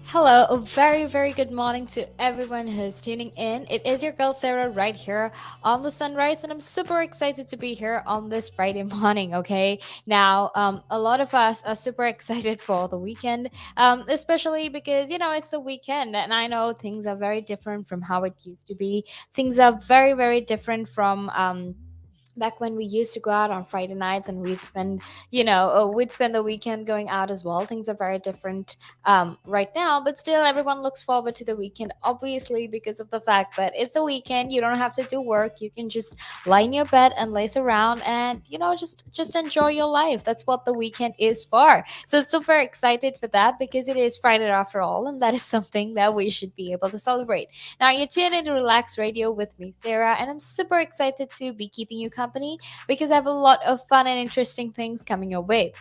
Hello, a very, very good morning to everyone who's tuning in. It is your girl Sarah right here on the sunrise, and I'm super excited to be here on this Friday morning. Okay, now a lot of us are super excited for the weekend, especially because it's the weekend, and I know things are very different from how it used to be. Things are very, very different from back when we used to go out on Friday nights and we'd spend the weekend going out as well. Things are very different right now, but still everyone looks forward to the weekend, obviously, because of the fact that it's the weekend. You don't have to do work. You can just lie in your bed and lace around and just enjoy your life. That's what the weekend is for. So super excited for that because it is Friday after all, and that is something that we should be able to celebrate. Now, you're tuned into Relax Radio with me, Sarah, and I'm super excited to be keeping you company because I have a lot of fun and interesting things coming your way.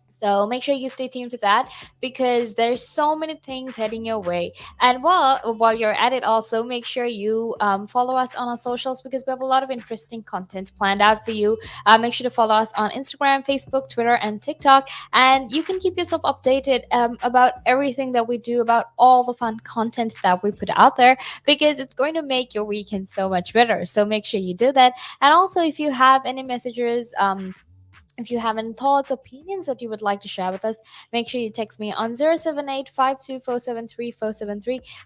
So make sure you stay tuned for that because there's so many things heading your way. And while you're at it, also make sure you follow us on our socials because we have a lot of interesting content planned out for you. Make sure to follow us on Instagram, Facebook, Twitter, and TikTok, and you can keep yourself updated about everything that we do, about all the fun content that we put out there because it's going to make your weekend so much better. So make sure you do that. And also, if you have any messages, if you have any thoughts, opinions that you would like to share with us, make sure you text me on 078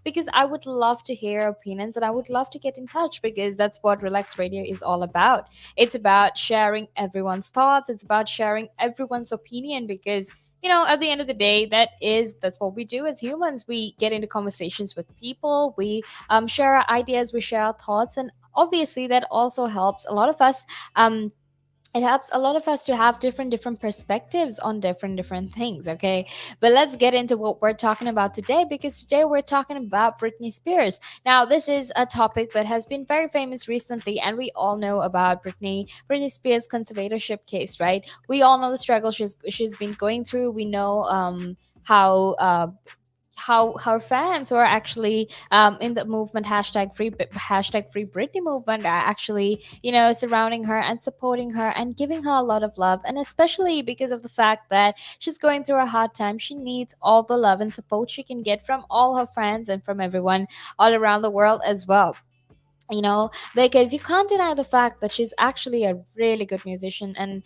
because I would love to hear your opinions and I would love to get in touch because that's what Relax Radio is all about. It's about sharing everyone's thoughts, it's about sharing everyone's opinion because at the end of the day, that's what we do as humans. We get into conversations with people, we share our ideas, we share our thoughts, and obviously that also helps a lot of us. It helps a lot of us to have different perspectives on different things. Okay, but let's get into what we're talking about today because today we're talking about Britney Spears. Now, this is a topic that has been very famous recently, and we all know about Britney Spears conservatorship case, right? We all know the struggle she's been going through. We know how her fans who are actually in the movement hashtag free Britney movement are actually surrounding her and supporting her and giving her a lot of love, and especially because of the fact that she's going through a hard time, she needs all the love and support she can get from all her friends and from everyone all around the world as well. Because you can't deny the fact that she's actually a really good musician and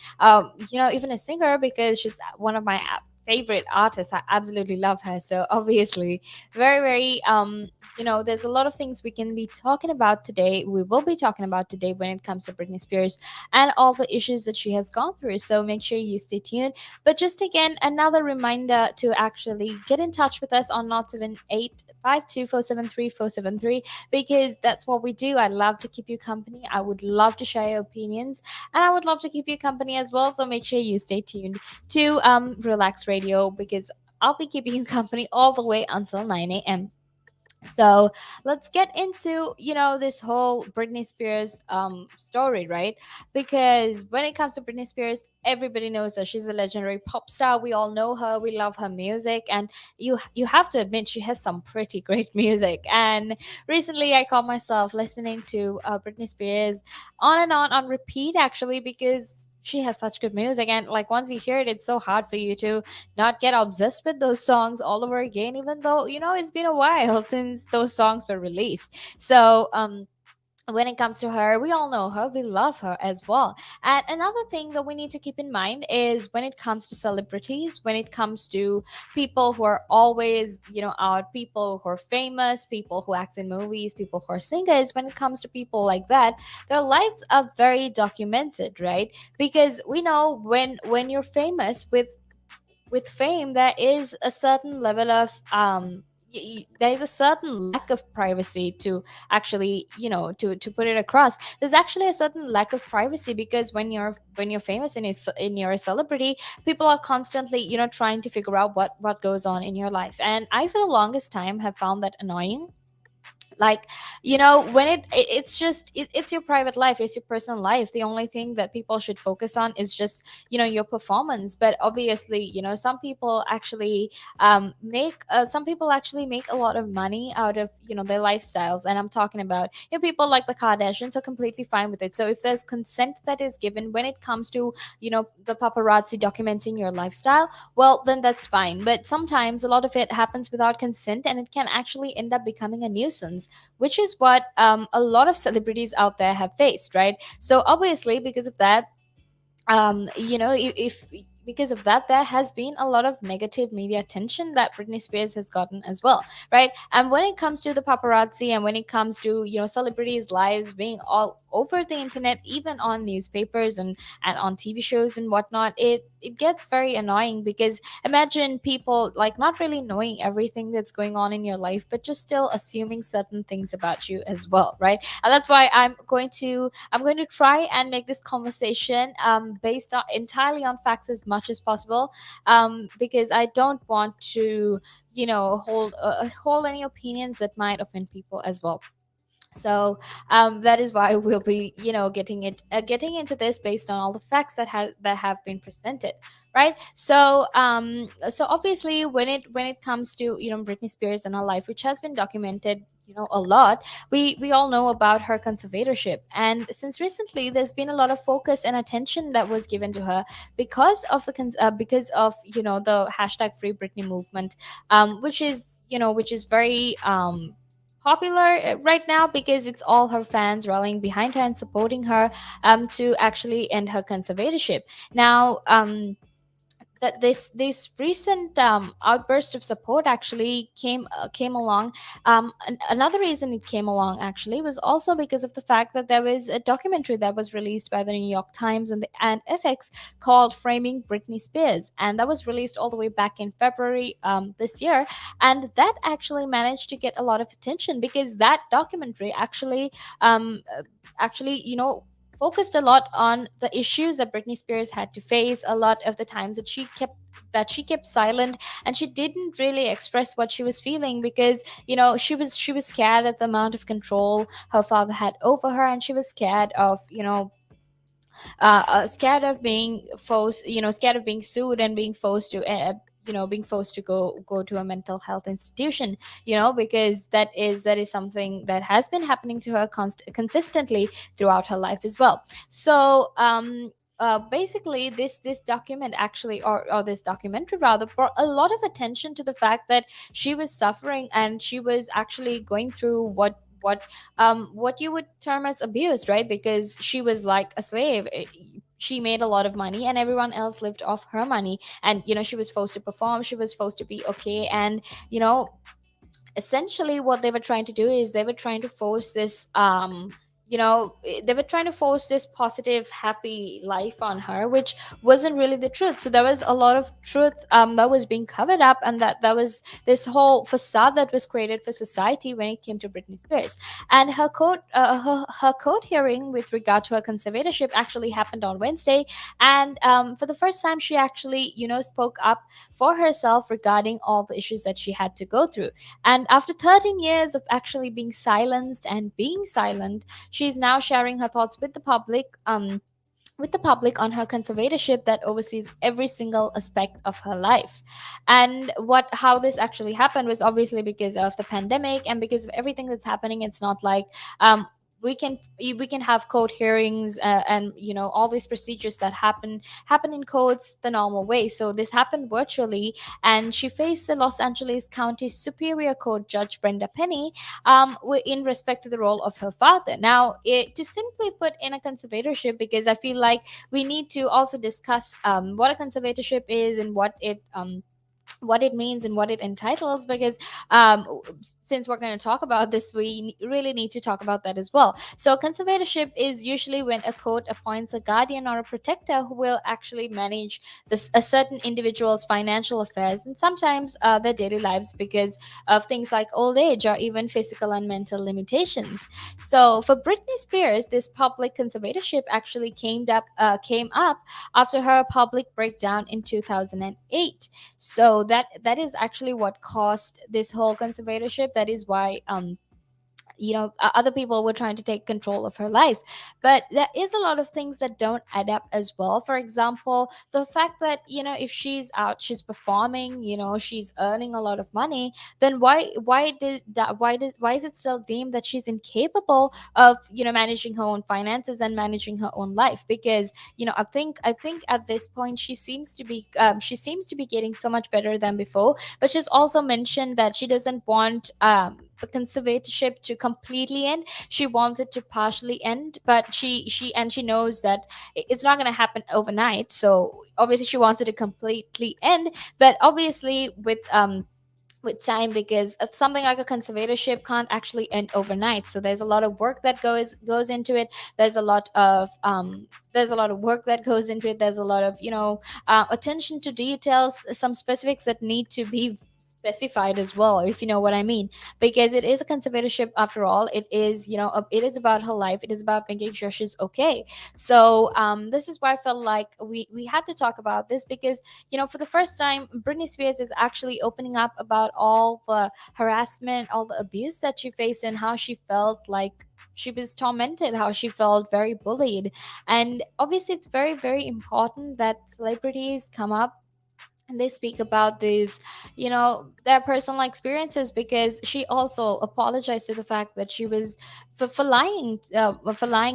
even a singer because she's one of my favorite artists. I absolutely love her. So obviously, very, very there's a lot of things we can be talking about today. We will be talking about today when it comes to Britney Spears and all the issues that she has gone through. So make sure you stay tuned. But just again, another reminder to actually get in touch with us on 078 because that's what we do. I love to keep you company. I would love to share your opinions and I would love to keep you company as well. So make sure you stay tuned to Relax Radio because I'll be keeping you company all the way until 9 a.m. So let's get into this whole Britney Spears story, right? Because when it comes to Britney Spears, everybody knows that she's a legendary pop star. We all know her, we love her music, and you have to admit she has some pretty great music. And recently I caught myself listening to Britney Spears on repeat actually because she has such good music, and like once you hear it, it's so hard for you to not get obsessed with those songs all over again, even though it's been a while since those songs were released. So when it comes to her, we all know her, we love her as well. And another thing that we need to keep in mind is when it comes to celebrities, when it comes to people who are always out, people who are famous, people who act in movies, people who are singers, when it comes to people like that, their lives are very documented, right? Because we know when you're famous with fame, there is a certain level of there is a certain lack of privacy to actually to put it across. There's actually a certain lack of privacy because when you're famous and you're a celebrity, people are constantly trying to figure out what goes on in your life, and I for the longest time have found that annoying Like, when it's your private life, it's your personal life. The only thing that people should focus on is just your performance. But obviously, some people actually make a lot of money out of their lifestyles, and I'm talking about people like the Kardashians are completely fine with it. So if there's consent that is given when it comes to the paparazzi documenting your lifestyle, well, then that's fine. But sometimes a lot of it happens without consent, and it can actually end up becoming a nuisance, which is what a lot of celebrities out there have faced, right? So obviously, because of that, if because of that, there has been a lot of negative media attention that Britney Spears has gotten as well, right? And when it comes to the paparazzi, and when it comes to celebrities' lives being all over the internet, even on newspapers and on TV shows and whatnot, it gets very annoying, because imagine people like not really knowing everything that's going on in your life, but just still assuming certain things about you as well, right? And that's why I'm going to try and make this conversation based on entirely on facts as much as possible, because I don't want to hold any opinions that might offend people as well. So that is why we'll be getting into this based on all the facts that have been presented, right? So obviously, when it comes to Britney Spears and her life, which has been documented a lot, we all know about her conservatorship. And since recently, there's been a lot of focus and attention that was given to her because of the hashtag Free Britney movement, which is very popular right now, because it's all her fans rallying behind her and supporting her to actually end her conservatorship. Now, that this recent outburst of support actually came along. Another reason it came along actually was also because of the fact that there was a documentary that was released by the New York Times and FX called "Framing Britney Spears," and that was released all the way back in February this year. And that actually managed to get a lot of attention, because that documentary actually focused a lot on the issues that Britney Spears had to face. A lot of the times that she kept silent, and she didn't really express what she was feeling, because she was scared at the amount of control her father had over her, and she was scared of being forced, scared of being sued and being forced to go to a mental health institution, because that is something that has been happening to her consistently throughout her life as well. So basically, this document actually, or this documentary rather, brought a lot of attention to the fact that she was suffering, and she was actually going through what you would term as abuse, right? Because she was like a slave. She made a lot of money, and everyone else lived off her money, and she was forced to perform, she was supposed to be okay. And essentially, what they were trying to do is they were trying to force this positive happy life on her, which wasn't really the truth. So there was a lot of truth that was being covered up, and that was this whole facade that was created for society when it came to Britney Spears. And her court hearing with regard to her conservatorship actually happened on Wednesday. And for the first time, she actually spoke up for herself regarding all the issues that she had to go through. And after 13 years of actually being silenced and being silent, she's now sharing her thoughts with the public on her conservatorship that oversees every single aspect of her life. And what how this actually happened was obviously because of the pandemic and because of everything that's happening. It's not like we can have court hearings, and all these procedures that happen in courts the normal way. So this happened virtually, and she faced the Los Angeles County Superior Court Judge Brenda Penny, in respect to the role of her father. Now, to simply put in a conservatorship, because I feel like we need to also discuss what a conservatorship is and what it means and what it entitles, because um, since we're going to talk about this, we really need to talk about that as well. So conservatorship is usually when a court appoints a guardian or a protector who will actually manage a certain individual's financial affairs, and sometimes their daily lives, because of things like old age or even physical and mental limitations. So for Britney Spears, this public conservatorship actually came up after her public breakdown in 2008. So that is actually what caused this whole conservatorship. That is why other people were trying to take control of her life. But there is a lot of things that don't add up as well. For example, the fact that, if she's out, she's performing, she's earning a lot of money, then why is it still deemed that she's incapable of, managing her own finances and managing her own life? Because, I think at this point she seems to be getting so much better than before. But she's also mentioned that she doesn't want the conservatorship to completely end. She wants it to partially end, but she knows that it's not going to happen overnight. So obviously she wants it to completely end, but obviously with time, because something like a conservatorship can't actually end overnight. So there's a lot of work that goes into it. There's a lot of work that goes into it. There's a lot of attention to details, some specifics that need to be specified as well, if you know what I mean. Because it is a conservatorship after all. It is about her life. It is about making sure she's okay. So this is why I felt like we had to talk about this, because for the first time, Britney Spears is actually opening up about all the harassment, all the abuse that she faced, and how she felt like she was tormented, how she felt very bullied. And obviously it's very, very important that celebrities come up and they speak about these, their personal experiences, because she also apologized to the fact that she was for lying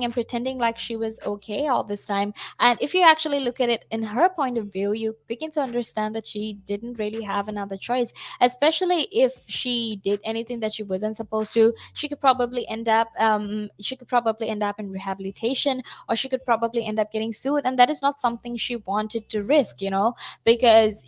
and pretending like she was okay all this time. And if you actually look at it in her point of view, you begin to understand that she didn't really have another choice. Especially if she did anything that she wasn't supposed to, she could probably end up in rehabilitation, or she could probably end up getting sued, and that is not something she wanted to risk, because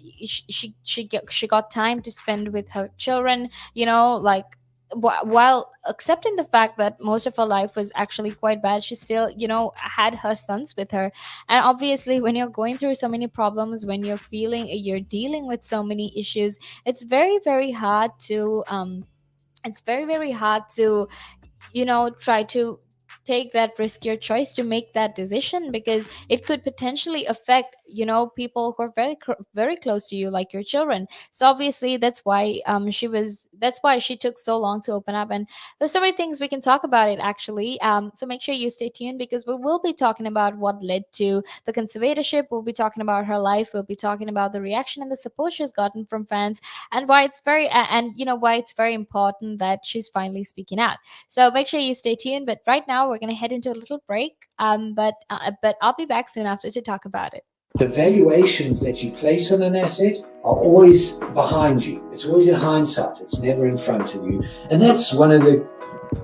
she got time to spend with her children, like while accepting the fact that most of her life was actually quite bad, she still had her sons with her. And obviously when you're going through so many problems, when you're dealing with so many issues, it's very, very hard to try to take that riskier choice, to make that decision, because it could potentially affect people who are very close to you, like your children. So obviously that's why she took so long to open up. And there's so many things we can talk about it, actually. So make sure you stay tuned, because we will be talking about what led to the conservatorship. We'll be talking about her life. We'll be talking about the reaction and the support she's gotten from fans, and why it's very important that she's finally speaking out. So make sure you stay tuned. But right now we're going to head into a little break. But I'll be back soon after to talk about it. The valuations that you place on an asset are always behind you. It's always in hindsight. It's never in front of you. And that's one of the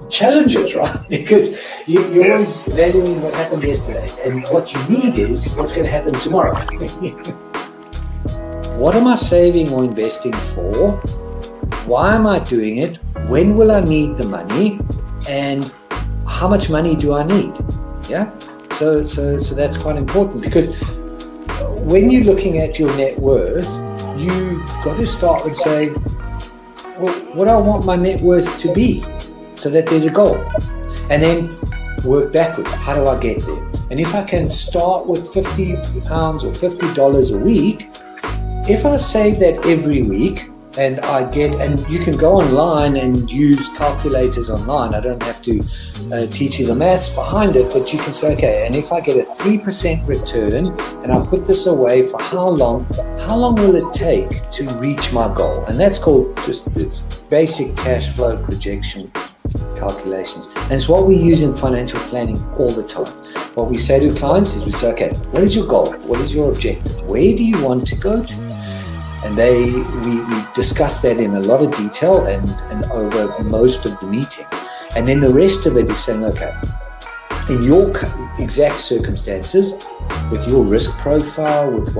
challenges, right? Because you're always valuing what happened yesterday. And what you need is what's going to happen tomorrow. What am I saving or investing for? Why am I doing it? When will I need the money? And how much money do I need? Yeah. So that's quite important, because when you're looking at your net worth, you've got to start with saying, well, what do I want my net worth to be, so that there's a goal, and then work backwards. How do I get there? And if I can start with £50 or $50 a week, if I save that every week, and you can go online and use calculators online. I don't have to teach you the maths behind it, but you can say, okay, and if I get a 3% return and I put this away for how long will it take to reach my goal? And that's called just this basic cash flow projection calculations. And it's what we use in financial planning all the time. What we say to clients is we say, okay, what is your goal? What is your objective? Where do you want to go to? And we discuss that in a lot of detail and over most of the meeting. And then the rest of it is saying, okay, in your exact circumstances, with your risk profile, with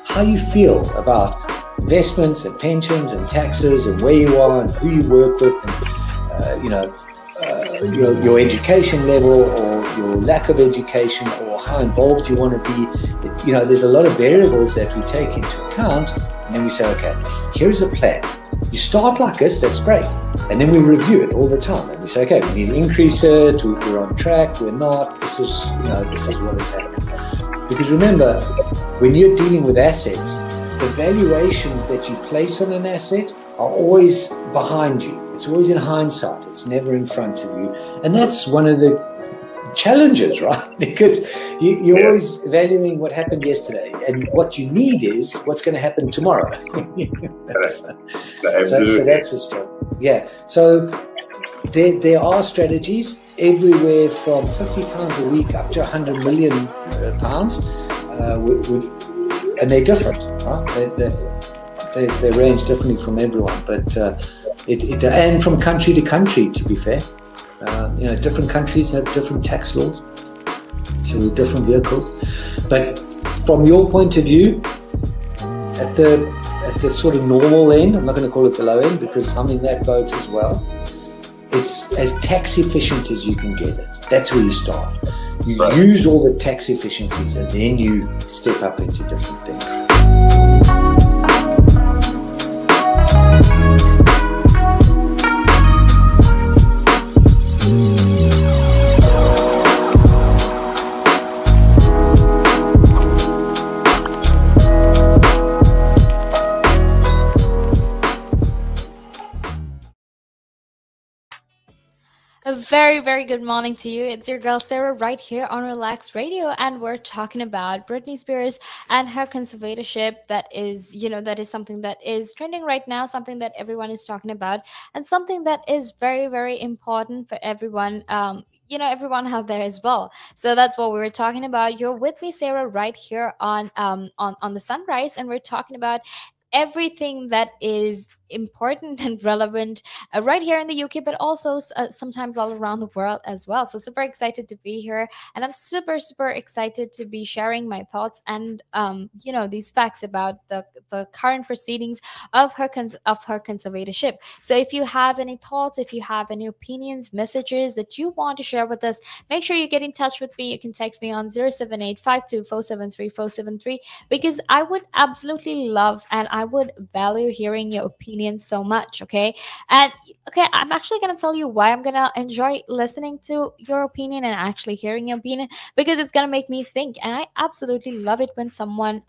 how you feel about investments and pensions and taxes and where you are and who you work with, and your education level or your lack of education, or how involved you want to be. There's a lot of variables that we take into account. And then we say, okay, here's a plan. You start like this, that's great. And then we review it all the time. And we say, okay, we need to increase it, we're on track, we're not, this is what is happening. Because remember, when you're dealing with assets, the valuations that you place on an asset are always behind you. It's always in hindsight. It's never in front of you. And that's one of the challenges, right? Because you're always valuing what happened yesterday, and what you need is what's going to happen tomorrow. So that's a struggle. Yeah. So there are strategies everywhere from £50 a week up to £100 million, and they're different. Right? They range differently from everyone, but and from country to country. To be fair, different countries have different tax laws, so different vehicles. But from your point of view, at the sort of normal end, I'm not going to call it the low end because I'm in that boat as well. It's as tax efficient as you can get it. That's where you start. You use all the tax efficiencies, and then you step up into different things. A very, very good morning to you. It's your girl Sarah right here on Relaks Radio, and we're talking about Britney Spears and her conservatorship. That is something that is trending right now, something that everyone is talking about, and something that is very, very important for everyone. Everyone out there as well. So that's what we were talking about. You're with me, Sarah, right here on the Sunrise, and we're talking about everything that is important and relevant right here in the UK, but also sometimes all around the world as well. So super excited to be here, and I'm super super excited to be sharing my thoughts and these facts about the current proceedings of her conservatorship. So if you have any thoughts, if you have any opinions, messages that you want to share with us, make sure you get in touch with me. You can text me on 07852473473 because I would absolutely love and I would value hearing your opinion so much. Okay, I'm actually going to tell you why I'm going to enjoy listening to your opinion and actually hearing your opinion, because it's going to make me think, and I absolutely love it when someone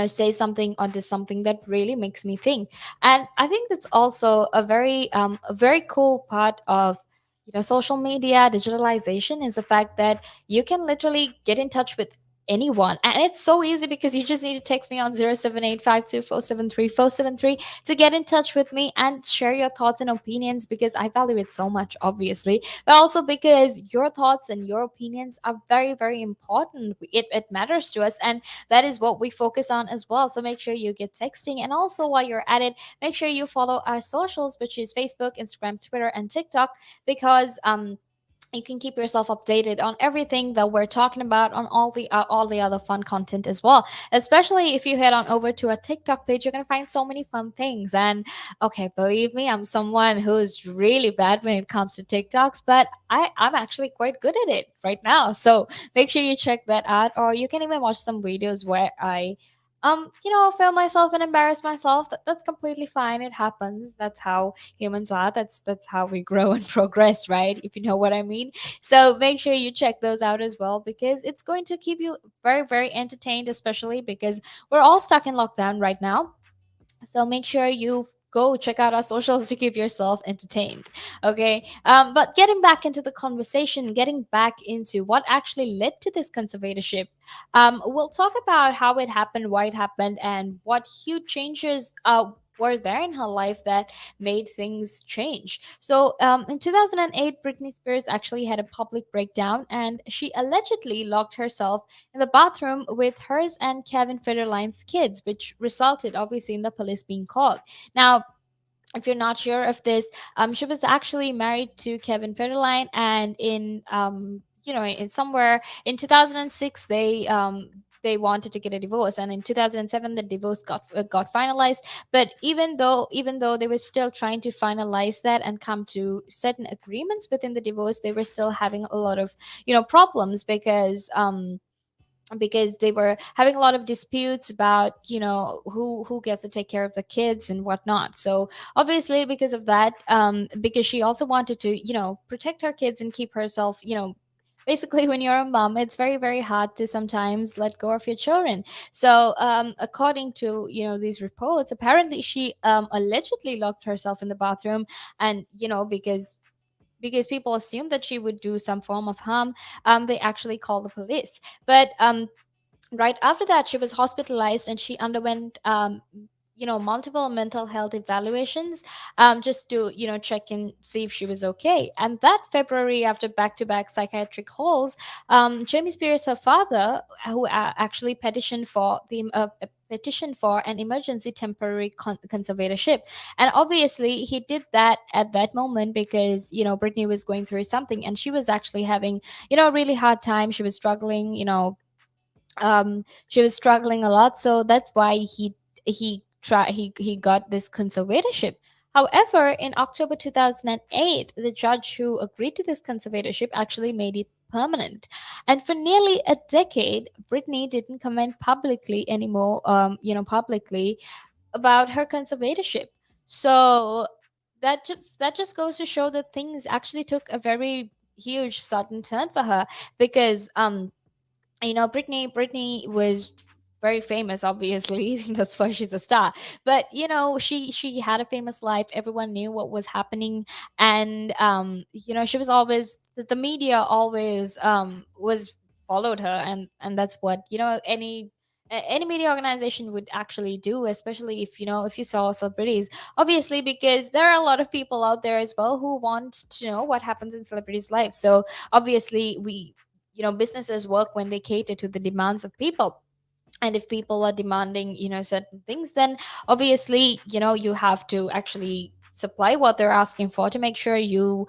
say something or does something that really makes me think. And I think that's also a very cool part of social media digitalization, is the fact that you can literally get in touch with anyone, and it's so easy because you just need to text me on 07852473473 to get in touch with me and share your thoughts and opinions, because I value it so much, obviously, but also because your thoughts and your opinions are very, very important. It matters to us, and that is what we focus on as well. So make sure you get texting, and also while you're at it, make sure you follow our socials, which is Facebook, Instagram, Twitter, and TikTok, because you can keep yourself updated on everything that we're talking about, on all the other fun content as well. Especially if you head on over to our TikTok page, you're gonna find so many fun things. And okay, believe me, I'm someone who's really bad when it comes to TikToks, but I'm actually quite good at it right now. So make sure you check that out, or you can even watch some videos where I fail myself and embarrass myself. That's completely fine. It happens. That's how humans are. That's how we grow and progress, right? If you know what I mean. So make sure you check those out as well, because it's going to keep you very, very entertained, especially because we're all stuck in lockdown right now. So make sure you go check out our socials to keep yourself entertained. Okay. But getting back into the conversation, getting back into what actually led to this conservatorship, we'll talk about how it happened, why it happened, and what huge changes were there in her life that made things change. So in 2008, Britney Spears actually had a public breakdown, and she allegedly locked herself in the bathroom with hers and Kevin Federline's kids, which resulted obviously in the police being called. Now, if you're not sure of this, she was actually married to Kevin Federline, and in somewhere in 2006, they wanted to get a divorce, and in 2007 the divorce got finalized. But even though they were still trying to finalize that and come to certain agreements within the divorce, they were still having a lot of problems, because they were having a lot of disputes about who gets to take care of the kids and whatnot. So obviously because of that, because she also wanted to protect her kids and keep herself basically when you're a mom, it's very, very hard to sometimes let go of your children. So according to, these reports, apparently she allegedly locked herself in the bathroom, and because people assumed that she would do some form of harm, they actually called the police. But right after that, she was hospitalized, and she underwent multiple mental health evaluations, just to check and see if she was okay. And that February, after back-to-back psychiatric halls, Jamie Spears, her father, who actually petitioned for an emergency temporary conservatorship. And obviously he did that at that moment because Britney was going through something, and she was actually having a really hard time. She was struggling, she was struggling a lot, so that's why he got this conservatorship. However, in October 2008, the judge who agreed to this conservatorship actually made it permanent. And for nearly a decade, Britney didn't comment publicly anymore, publicly, about her conservatorship. So that just goes to show that things actually took a very huge sudden turn for her, because Britney was very famous, obviously. That's why she's a star. But she had a famous life. Everyone knew what was happening. And she was always, the media always was followed her. And that's what any media organization would actually do, especially if you saw celebrities, obviously, because there are a lot of people out there as well who want to know what happens in celebrities' lives. So obviously, businesses work when they cater to the demands of people. And if people are demanding certain things, then obviously you have to actually supply what they're asking for, to make sure you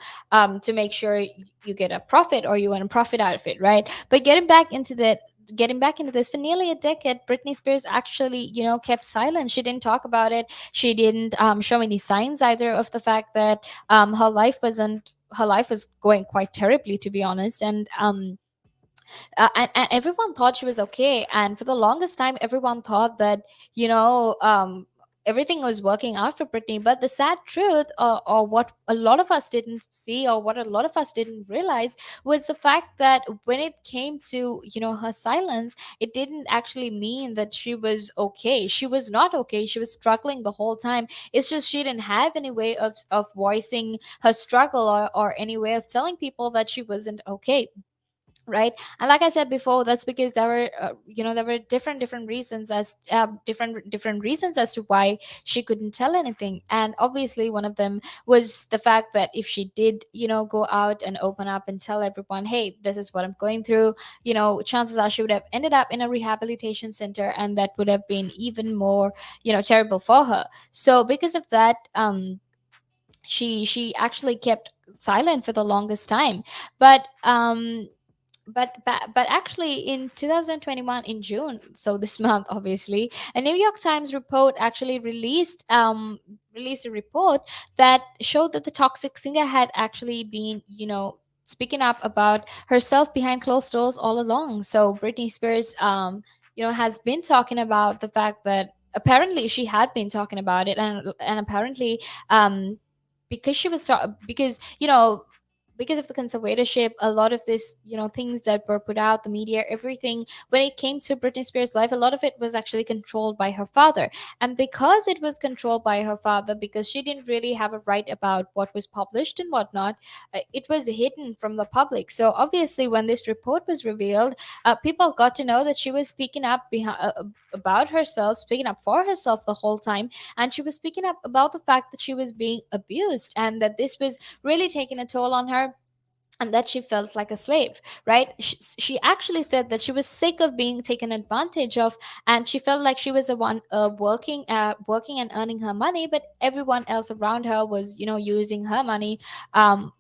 get a profit, or you want to profit out of it, right? But getting back into this, for nearly a decade, Britney Spears actually kept silent. She didn't talk about it. She didn't show any signs either of the fact that her life was going quite terribly, to be honest. And everyone thought she was okay. And for the longest time, everyone thought that you know everything was working out for Britney. But the sad truth, or what a lot of us didn't see, or what a lot of us didn't realize, was the fact that when it came to her silence, it didn't actually mean that she was okay. She was not okay. She was struggling the whole time. It's just she didn't have any way of voicing her struggle, or any way of telling people that she wasn't okay, right? And like I said before, that's because there were different reasons, different reasons as to why she couldn't tell anything. And obviously one of them was the fact that if she did go out and open up and tell everyone, hey, this is what I'm going through, chances are she would have ended up in a rehabilitation center, and that would have been even more terrible for her. So because of that, she actually kept silent for the longest time. But actually, in 2021, in June, so this month, obviously, a New York Times report actually released a report that showed that the toxic singer had actually been speaking up about herself behind closed doors all along. So Britney Spears has been talking about the fact that apparently she had been talking about it. And apparently, because she was because of the conservatorship, a lot of this, things that were put out, the media, everything, when it came to Britney Spears' life, a lot of it was actually controlled by her father. And because it was controlled by her father, because she didn't really have a right about what was published and whatnot, it was hidden from the public. So obviously, when this report was revealed, people got to know that she was speaking up about herself, speaking up for herself the whole time. And she was speaking up about the fact that she was being abused, and that this was really taking a toll on her, and that she felt like a slave, right? She actually said that she was sick of being taken advantage of, and she felt like she was the one working and earning her money, but everyone else around her was using her money um,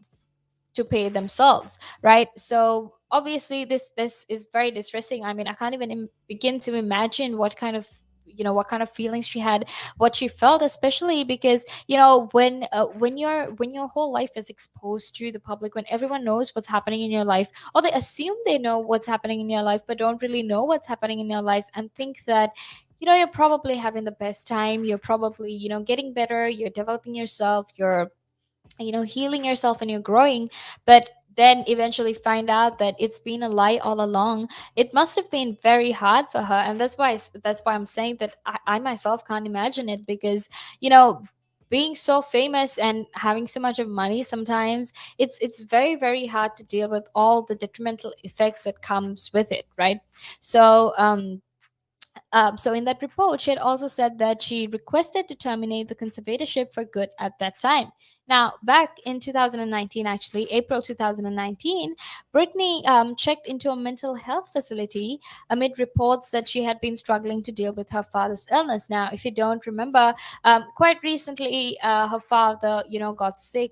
to pay themselves, right? So obviously this is very distressing. I mean, I can't even begin to imagine what kind of feelings she had, what she felt, especially because when your whole life is exposed to the public, when everyone knows what's happening in your life, or they assume they know what's happening in your life but don't really know what's happening in your life, and think that you're probably having the best time, you're probably getting better, you're developing yourself, you're healing yourself, and you're growing. But then eventually find out that it's been a lie all along, it must have been very hard for her. And that's why I'm saying that I myself can't imagine it, because you know, being so famous and having so much of money, sometimes it's very very hard to deal with all the detrimental effects that comes with it, right? So so in that report, she had also said that she requested to terminate the conservatorship for good at that time. Now, back in 2019, actually, April 2019, Britney checked into a mental health facility amid reports that she had been struggling to deal with her father's illness. Now, if you don't remember, quite recently, her father, got sick.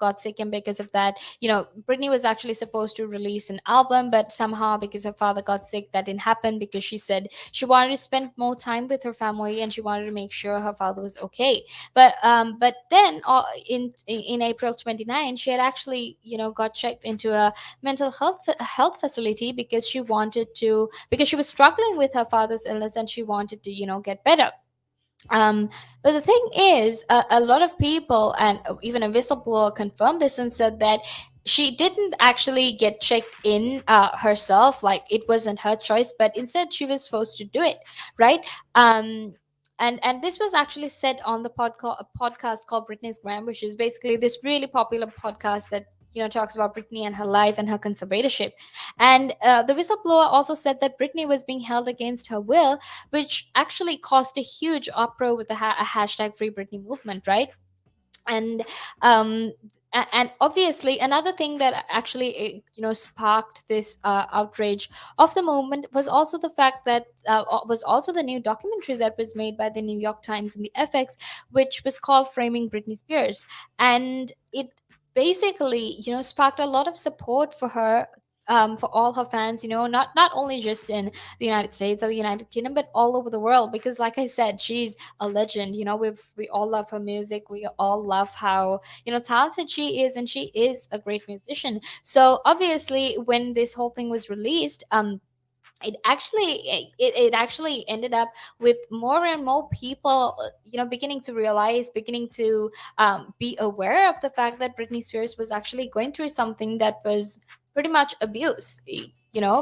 Got sick, and because of that, Britney was actually supposed to release an album, but somehow because her father got sick, that didn't happen, because she said she wanted to spend more time with her family and she wanted to make sure her father was okay. But then in April 29, she had actually got checked into a mental health facility because she was struggling with her father's illness and she wanted to get better. But the thing is, a lot of people and even a whistleblower confirmed this and said that she didn't actually get checked in herself. Like, it wasn't her choice, but instead she was forced to do it, right? Um, and this was actually said on the podcast called Britney's Gram, which is basically this really popular podcast that talks about Britney and her life and her conservatorship. And the whistleblower also said that Britney was being held against her will, which actually caused a huge uproar with the hashtag Free Britney movement, right? And um and obviously another thing that actually sparked this outrage of the movement was also the fact that was also the new documentary that was made by the New York Times and the FX, which was called Framing Britney Spears. And it basically sparked a lot of support for her, for all her fans, not only just in the United States or the United Kingdom, but all over the world, because like I said, she's a legend. We all love her music. We all love how talented she is, and she is a great musician. So obviously, when this whole thing was released, it actually ended up with more and more people beginning to realize, beginning to be aware of the fact that Britney Spears was actually going through something that was pretty much abuse,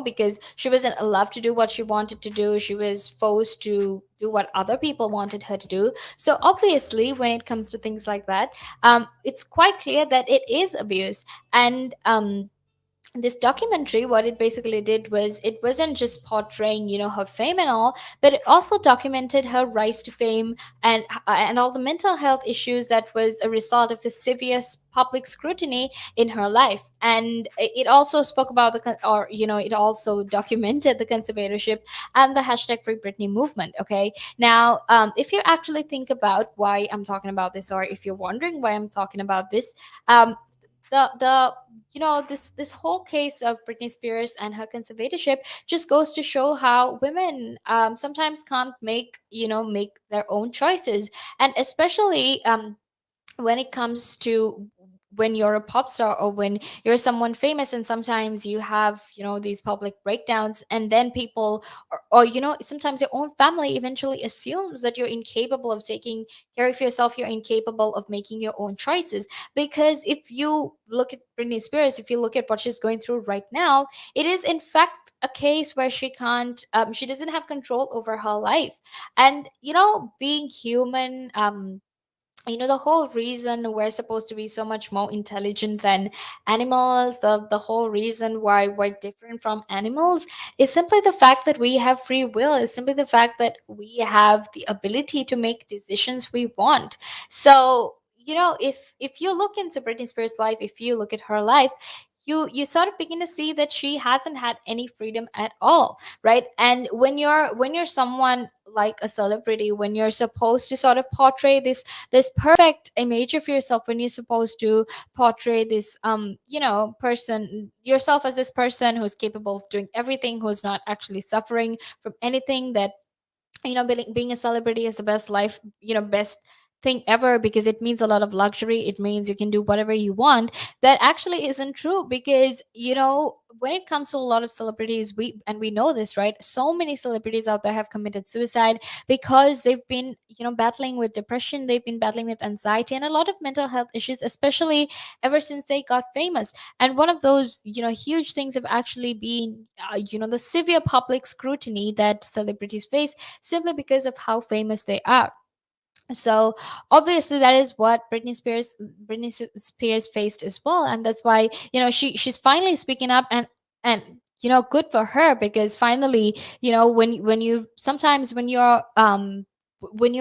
because she wasn't allowed to do what she wanted to do. She was forced to do what other people wanted her to do. So obviously, when it comes to things like that, it's quite clear that it is abuse. And this documentary, what it basically did was, it wasn't just portraying her fame and all, but it also documented her rise to fame, and all the mental health issues that was a result of the severe public scrutiny in her life. And it also spoke about it also documented the conservatorship and the hashtag Free Britney movement. Okay, now if you actually think about why I'm talking about this, or if you're wondering why I'm talking about this, um the this whole case of Britney Spears and her conservatorship just goes to show how women sometimes can't make their own choices. And especially when it comes to when you're a pop star, or when you're someone famous, and sometimes you have these public breakdowns, and then people, or sometimes your own family eventually assumes that you're incapable of taking care of yourself, you're incapable of making your own choices. Because if you look at Britney Spears, if you look at what she's going through right now, it is in fact a case where she doesn't have control over her life. And being human, the whole reason we're supposed to be so much more intelligent than animals, the whole reason why we're different from animals, is simply the fact that we have free will, is simply the fact that we have the ability to make decisions we want. So if you look into Britney Spears' life, if you look at her life, you sort of begin to see that she hasn't had any freedom at all, right? And when you're someone like a celebrity, when you're supposed to sort of portray this perfect image of yourself, when you're supposed to portray this person, yourself as this person who's capable of doing everything, who's not actually suffering from anything, that being a celebrity is the best life, best thing ever because it means a lot of luxury, it means you can do whatever you want. That actually isn't true, because when it comes to a lot of celebrities, we know this, right? So many celebrities out there have committed suicide because they've been battling with depression, they've been battling with anxiety and a lot of mental health issues, especially ever since they got famous. And one of those huge things have actually been the severe public scrutiny that celebrities face simply because of how famous they are. So obviously that is what Britney Spears faced as well, and that's why she's finally speaking up. And good for her, because finally, when you sometimes when you're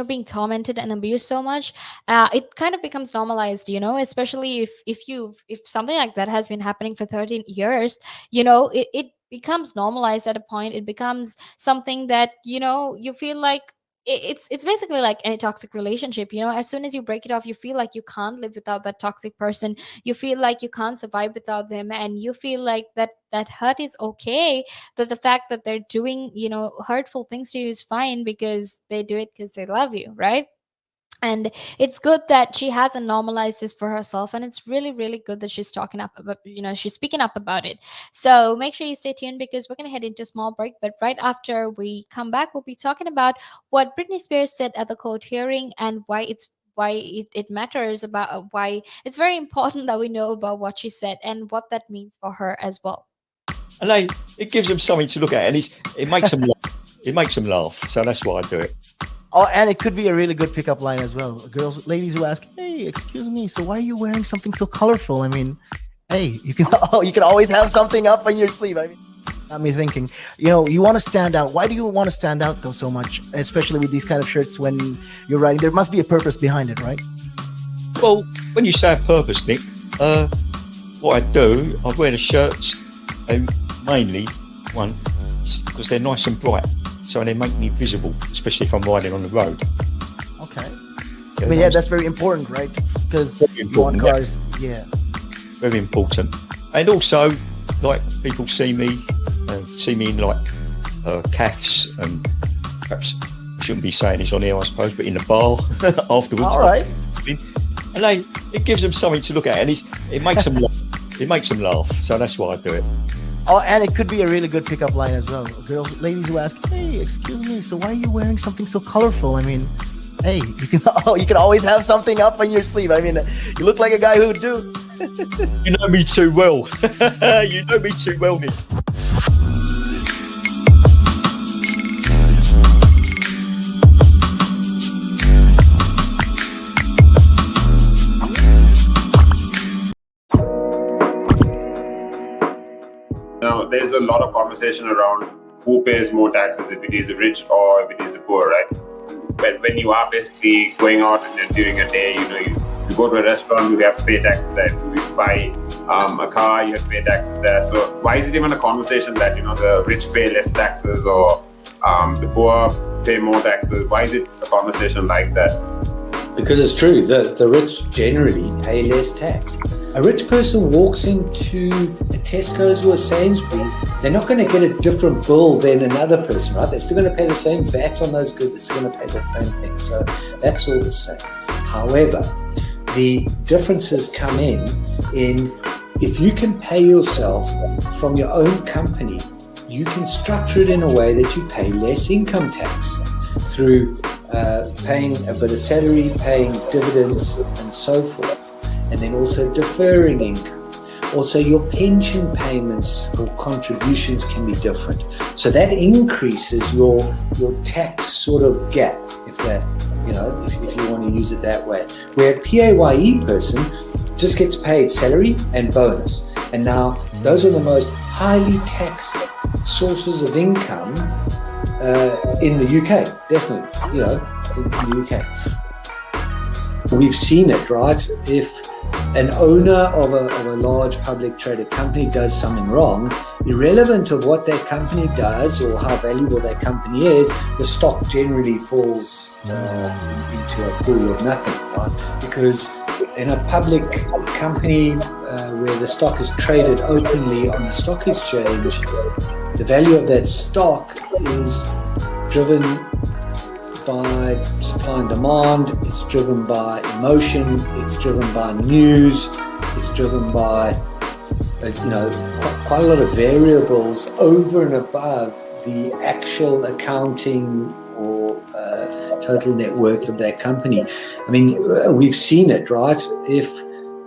being tormented and abused so much, it kind of becomes normalized, especially if something like that has been happening for 13 years. It becomes normalized at a point. It becomes something that you feel like it's basically like any toxic relationship. As soon as you break it off, you feel like you can't live without that toxic person, you feel like you can't survive without them, and you feel like that hurt is okay, that the fact that they're doing hurtful things to you is fine because they do it because they love you, right? And it's good that she hasn't normalized this for herself, and it's really really good that she's talking up about she's speaking up about it. So make sure you stay tuned, because we're going to head into a small break, but right after we come back, we'll be talking about what Britney Spears said at the court hearing, and why it matters, about why it's very important that we know about what she said and what that means for her as well. And it gives them something to look at, and it makes them laugh. It makes them laugh, so that's why I do it. Oh, and it could be a really good pickup line as well. Ladies who ask, "Hey, excuse me, so why are you wearing something so colorful?" I mean, hey, you can always have something up on your sleeve. I mean, got me thinking. You want to stand out. Why do you want to stand out though so much, especially with these kind of shirts when you're writing? There must be a purpose behind it, right? Well, when you say a purpose, Nick, what I do, I wear the shirts, and mainly one because they're nice and bright. So they make me visible, especially if I'm riding on the road. Okay. That's very important, right? Because you want cars, very important. And also, like, people see me in like calves, and perhaps I shouldn't be saying this on air, I suppose, but in the bar afterwards. All right. And it gives them something to look at, and it makes them laugh. It makes them laugh, so that's why I do it. Oh, and it could be a really good pickup line as well. Ladies who ask, "Hey, excuse me, so why are you wearing something so colorful?" I mean, hey, you can always have something up on your sleeve. I mean, you look like a guy who would do. You know me too well. You know me too well, Nick. Now, there's a lot of conversation around who pays more taxes, if it is the rich or if it is the poor, right? But when you are basically going out and during a day, you go to a restaurant, you have to pay taxes there. If you buy a car, you have to pay taxes there. So why is it even a conversation that, the rich pay less taxes or the poor pay more taxes? Why is it a conversation like that? Because it's true, the rich generally pay less tax. A rich person walks into a Tesco's or a Sainsbury's, they're not going to get a different bill than another person, right? They're still going to pay the same VAT on those goods, they're still going to pay the same thing. So that's all the same. However, the differences come in if you can pay yourself from your own company, you can structure it in a way that you pay less income tax through paying a bit of salary, paying dividends and so forth, and then also deferring income. Also, your pension payments or contributions can be different. So that increases your tax sort of gap, if you want to use it that way. Where a PAYE person just gets paid salary and bonus. And now those are the most highly taxed sources of income in the UK, definitely, in the UK. We've seen it, right? If an owner of a large public traded company does something wrong, irrelevant of what that company does or how valuable that company is, the stock generally falls into a pool of nothing, right? Because in a public company where the stock is traded openly on the stock exchange, the value of that stock is driven by supply and demand, it's driven by emotion, it's driven by news, it's driven by quite a lot of variables over and above the actual accounting or total net worth of that company. I mean, we've seen it, right? If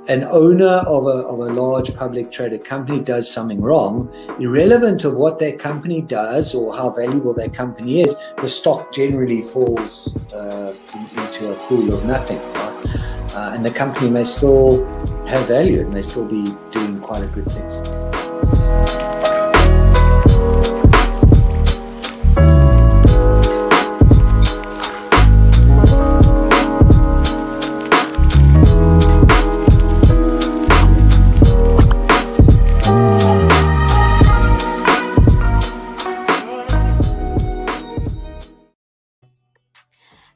an owner of a large public traded company does something wrong, irrelevant of what that company does or how valuable that company is, the stock generally falls into a pool of nothing, right? And the company may still have value, it may still be doing quite a good things.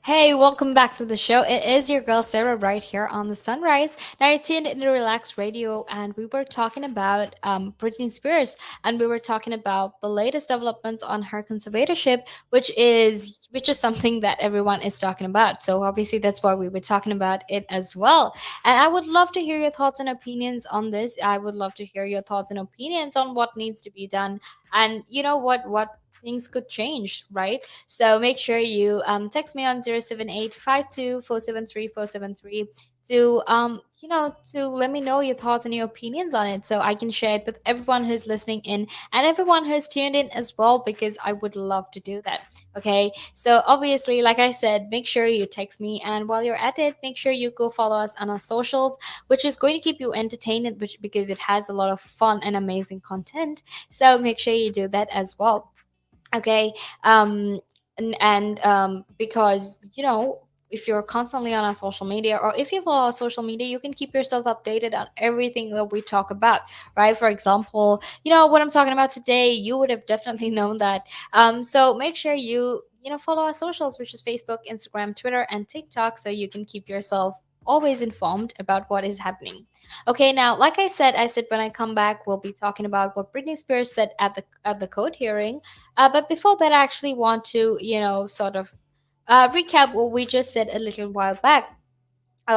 Hey, welcome back to the show. It is your girl Sarah right here on the Sunrise. Now you're tuned into Relax Radio, and we were talking about Britney Spears, and we were talking about the latest developments on her conservatorship, which is something that everyone is talking about. So obviously that's why we were talking about it as well. And I would love to hear your thoughts and opinions on this. I would love to hear your thoughts and opinions on what needs to be done, and what things could change, right? So make sure you text me on 078 to to let me know your thoughts and your opinions on it, so I can share it with everyone who's listening in and everyone who's tuned in as well, because I would love to do that. Okay, so obviously, like I said, make sure you text me, and while you're at it, make sure you go follow us on our socials, which is going to keep you entertained, because it has a lot of fun and amazing content. So make sure you do that as well. Okay. Because if you're constantly on our social media, or if you follow our social media, you can keep yourself updated on everything that we talk about, right? For example, what I'm talking about today, you would have definitely known that. So make sure you follow our socials, which is Facebook, Instagram, Twitter, and TikTok, so you can keep yourself always informed about what is happening. Okay, now, like I said when I come back, we'll be talking about what Britney Spears said at the court hearing. But before that, I actually want to, sort of recap what we just said a little while back.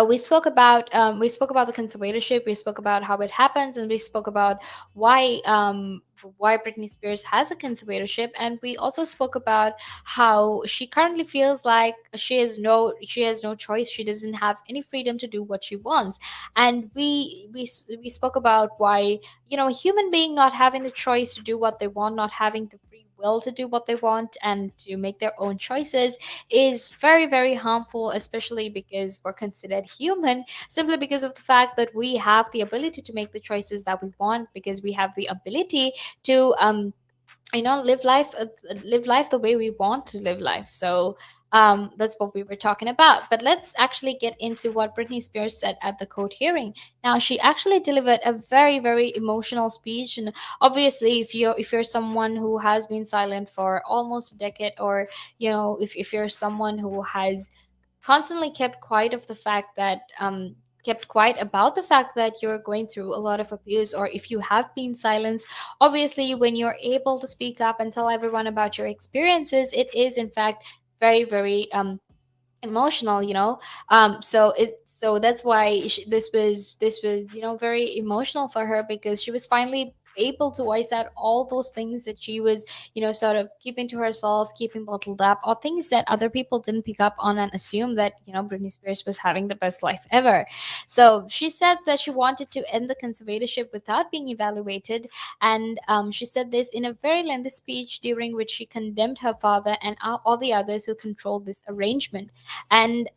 We spoke about the conservatorship. We spoke about how it happens, and we spoke about why Britney Spears has a conservatorship, and we also spoke about how she currently feels like she has no choice. She doesn't have any freedom to do what she wants, and we spoke about why, a human being not having the choice to do what they want, not having the free will to do what they want and to make their own choices, is very, very harmful, especially because we're considered human, simply because of the fact that we have the ability to make the choices that we want, because we have the ability to live life the way we want to live life. So that's what we were talking about. But let's actually get into what Britney Spears said at the court hearing. Now, she actually delivered a very, very emotional speech, and obviously, if you're someone who has been silent for almost a decade, or if you're someone who has constantly kept quiet about the fact that you're going through a lot of abuse, or if you have been silenced, obviously, when you're able to speak up and tell everyone about your experiences, it is in fact very, very emotional. So that's why this was very emotional for her, because she was finally able to voice out all those things that she was sort of keeping to herself, keeping bottled up, or things that other people didn't pick up on and assume that Britney Spears was having the best life ever. So she said that she wanted to end the conservatorship without being evaluated, and she said this in a very lengthy speech, during which she condemned her father and all the others who controlled this arrangement. And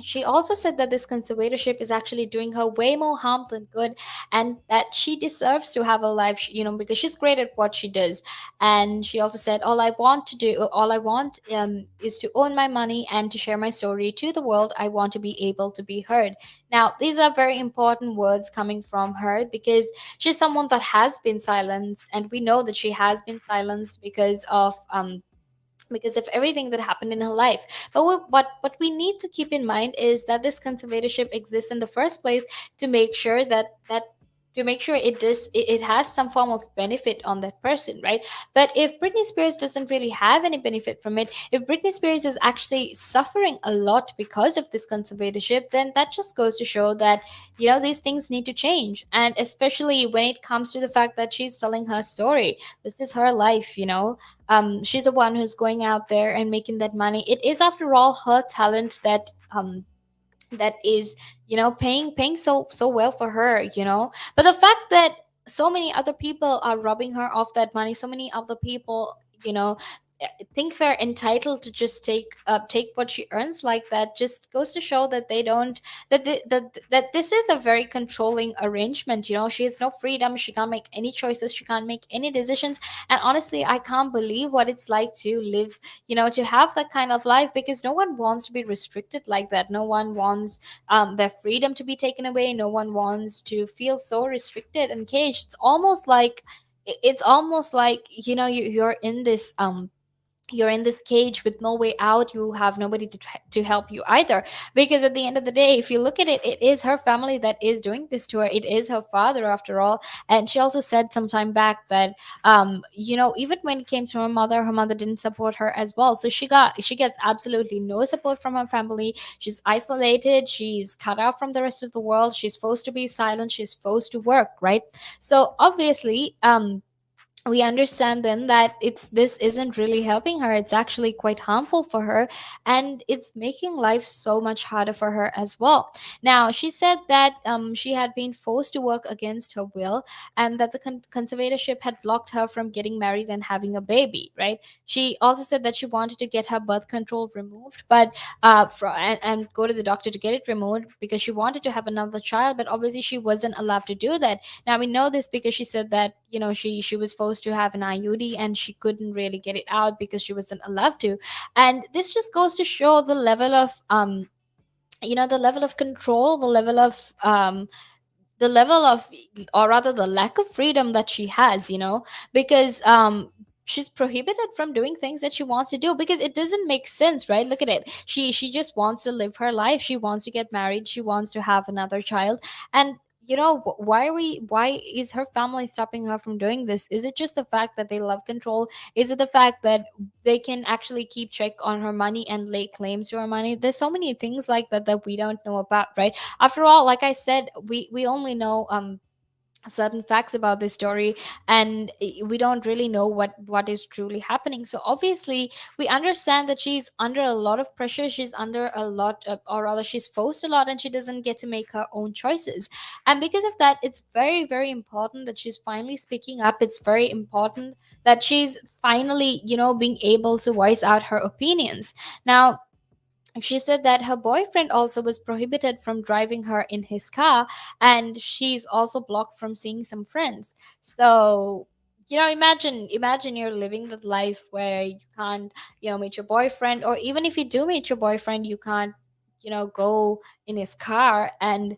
she also said that this conservatorship is actually doing her way more harm than good, and that she deserves to have a life, because she's great at what she does. And she also said, all I want is to own my money and to share my story to the world. I want to be able to be heard. Now, these are very important words coming from her, because she's someone that has been silenced, and we know that she has been silenced because of everything that happened in her life. But what we need to keep in mind is that this conservatorship exists in the first place to make sure that to make sure it has some form of benefit on that person, right? But if Britney Spears doesn't really have any benefit from it, if Britney Spears is actually suffering a lot because of this conservatorship, then that just goes to show that, these things need to change. And especially when it comes to the fact that she's telling her story, this is her life, she's the one who's going out there and making that money. It is, after all, her talent that is, paying so well for her, but the fact that so many other people are robbing her of that money, so many other people, you know think they're entitled to just take what she earns like that, just goes to show that they don't that this is a very controlling arrangement. She has no freedom, she can't make any choices, she can't make any decisions. And honestly, I can't believe what it's like to live, to have that kind of life, because no one wants to be restricted like that. No one wants their freedom to be taken away. No one wants to feel so restricted and caged. It's almost like you're in this cage with no way out. You have nobody to help you either, because at the end of the day, if you look at it, it is her family that is doing this to her. It is her father, after all. And she also said some time back that even when it came to her mother didn't support her as well. So she gets absolutely no support from her family. She's isolated, she's cut out from the rest of the world, she's forced to be silent, she's forced to work, right? So obviously, we understand then that this isn't really helping her. It's actually quite harmful for her, and it's making life so much harder for her as well. Now, she said that she had been forced to work against her will, and that the conservatorship had blocked her from getting married and having a baby, right? She also said that she wanted to get her birth control removed, but and go to the doctor to get it removed, because she wanted to have another child, but obviously she wasn't allowed to do that. Now we know this because she said that she was forced to have an IUD, and she couldn't really get it out because she wasn't allowed to. And this just goes to show the level of the level of control, the level of, or rather the lack of freedom that she has, because she's prohibited from doing things that she wants to do, because it doesn't make sense, right? Look at it. She just wants to live her life, she wants to get married, she wants to have another child. And why is her family stopping her from doing this? Is it just the fact that they love control? Is it the fact that they can actually keep check on her money and lay claims to her money? There's so many things like that we don't know about, right? After all, like I said, we only know certain facts about this story, and we don't really know what is truly happening. So obviously we understand that she's under a lot of pressure, she's under a lot of, or rather she's forced a lot, and she doesn't get to make her own choices. And because of that, it's very, very important that she's finally speaking up. It's very important that she's finally, being able to voice out her opinions. Now, she said that her boyfriend also was prohibited from driving her in his car, and she's also blocked from seeing some friends. So, imagine you're living that life where you can't, meet your boyfriend, or even if you do meet your boyfriend, you can't, go in his car, and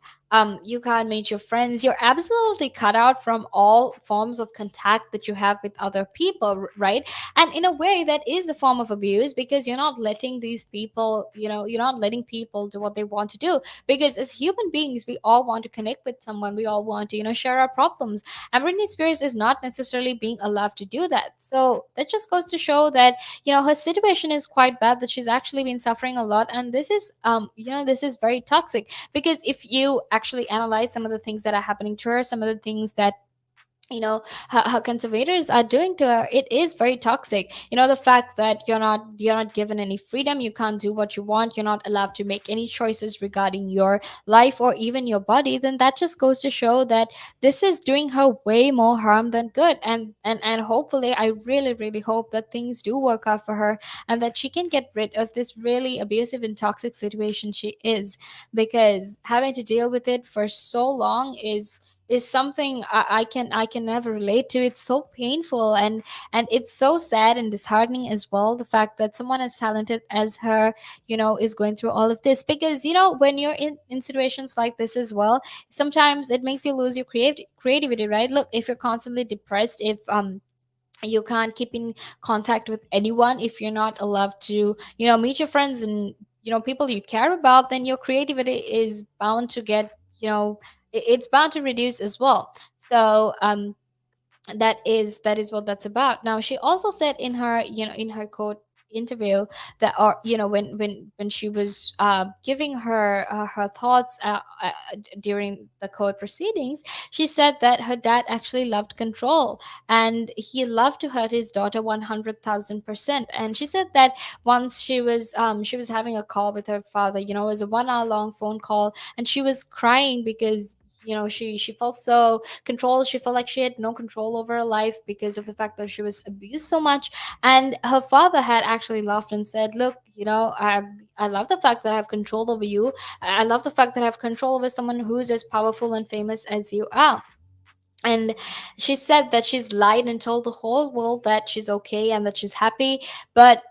you can't meet your friends. You're absolutely cut out from all forms of contact that you have with other people, right? And in a way, that is a form of abuse, because you're not letting these people, you're not letting people do what they want to do. Because as human beings, we all want to connect with someone, we all want to, share our problems. And Britney Spears is not necessarily being allowed to do that. So that just goes to show that, her situation is quite bad, that she's actually been suffering a lot. And this is this is very toxic, because if you actually analyze some of the things that are happening to her, some of the things that her conservators are doing to her, it is very toxic. The fact that you're not given any freedom, you can't do what you want, you're not allowed to make any choices regarding your life or even your body, then that just goes to show that this is doing her way more harm than good. And hopefully, I really, really hope that things do work out for her, and that she can get rid of this really abusive and toxic situation she is, because having to deal with it for so long is something I can never relate to. It's so painful, and it's so sad and disheartening as well. The fact that someone as talented as her, is going through all of this, because when you're in situations like this as well, sometimes it makes you lose your creativity, right? Look, if you're constantly depressed, if you can't keep in contact with anyone, if you're not allowed to meet your friends and people you care about, then your creativity is bound to get it's bound to reduce as well. So that is what that's about. Now, she also said in her in her quote interview that, or when she was giving her thoughts during the court proceedings, she said that her dad actually loved control, and he loved to hurt his daughter 100,000%. And she said that once she was having a call with her father, it was a 1 hour long phone call, and she was crying because she felt so controlled. She felt like she had no control over her life because of the fact that she was abused so much. And her father had actually laughed and said, look, I love the fact that I have control over you. I love the fact that I have control over someone who's as powerful and famous as you are. And she said that she's lied and told the whole world that she's okay and that she's happy. But